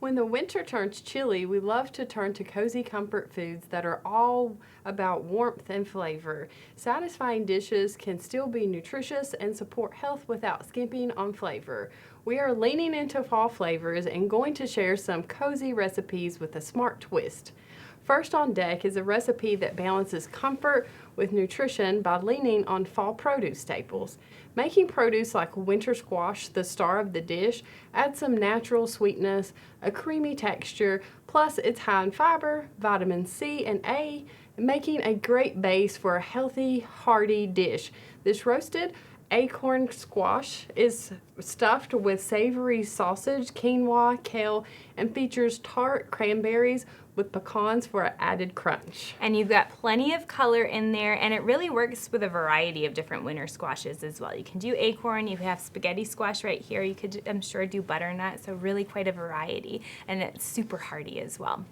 When the winter turns chilly, we love to turn to cozy comfort foods that are all about warmth and flavor. Satisfying dishes can still be nutritious and support health without skimping on flavor. We are leaning into fall flavors and going to share some cozy recipes with a smart twist. First on deck is a recipe that balances comfort with nutrition by leaning on fall produce staples. Making produce like winter squash the star of the dish adds some natural sweetness, a creamy texture, plus it's high in fiber, vitamin C and A, making a great base for a healthy, hearty dish. This roasted acorn squash is stuffed with savory sausage, quinoa, kale, and features tart cranberries with pecans for an added crunch. And you've got plenty of color in there, and it really works with a variety of different winter squashes as well. You can do acorn, you have spaghetti squash right here, you could, I'm sure, do butternut, so really quite a variety, and it's super hearty as well.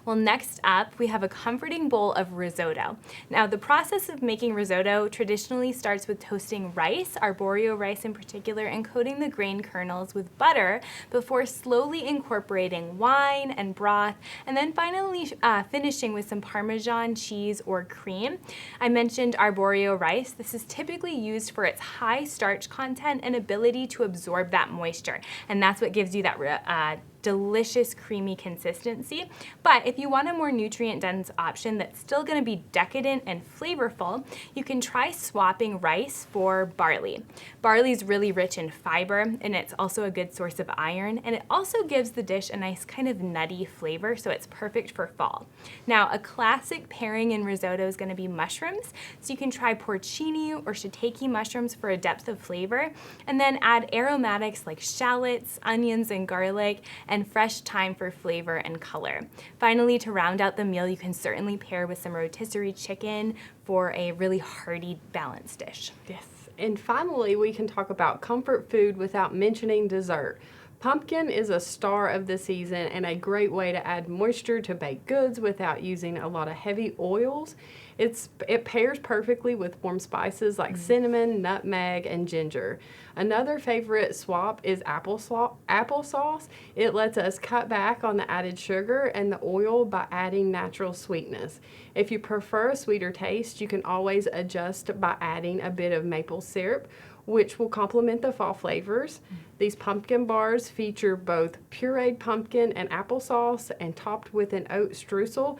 Well, next up, we have a comforting bowl of risotto. Now, the process of making risotto traditionally starts with toasting rice, arborio rice in particular, and coating the grain kernels with butter before slowly incorporating wine and broth, and then finally finishing with some Parmesan cheese or cream. I mentioned arborio rice. This is typically used for its high starch content and ability to absorb that moisture, and that's what gives you that delicious creamy consistency. But if you want a more nutrient-dense option that's still going to be decadent and flavorful, you can try swapping rice for barley. Barley is really rich in fiber, and it's also a good source of iron, and it also gives the dish a nice kind of nutty flavor, so it's perfect for fall. Now, a classic pairing in risotto is going to be mushrooms, so you can try porcini or shiitake mushrooms for a depth of flavor, and then add aromatics like shallots, onions, and garlic, and fresh thyme for flavor and color. Finally, to round out the meal, you can certainly pair with some rotisserie chicken for a really hearty, balanced dish. Yes, and finally, we can talk about comfort food without mentioning dessert. Pumpkin is a star of the season and a great way to add moisture to baked goods without using a lot of heavy oils. It pairs perfectly with warm spices like cinnamon, nutmeg, and ginger. Another favorite swap is applesauce. It lets us cut back on the added sugar and the oil by adding natural sweetness. If you prefer a sweeter taste, you can always adjust by adding a bit of maple syrup, which will complement the fall flavors. These pumpkin bars feature both pureed pumpkin and applesauce and topped with an oat streusel.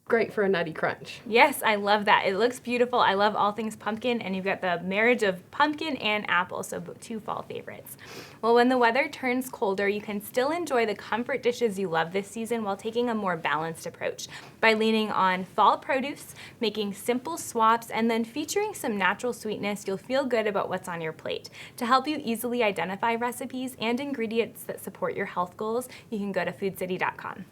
Great for a nutty crunch. Yes, I love that. It looks beautiful. I love all things pumpkin, and you've got the marriage of pumpkin and apple, so two fall favorites. Well, when the weather turns colder, you can still enjoy the comfort dishes you love this season while taking a more balanced approach by leaning on fall produce, making simple swaps, and then featuring some natural sweetness. You'll feel good about what's on your plate. To help you easily identify recipes and ingredients that support your health goals, you can go to foodcity.com.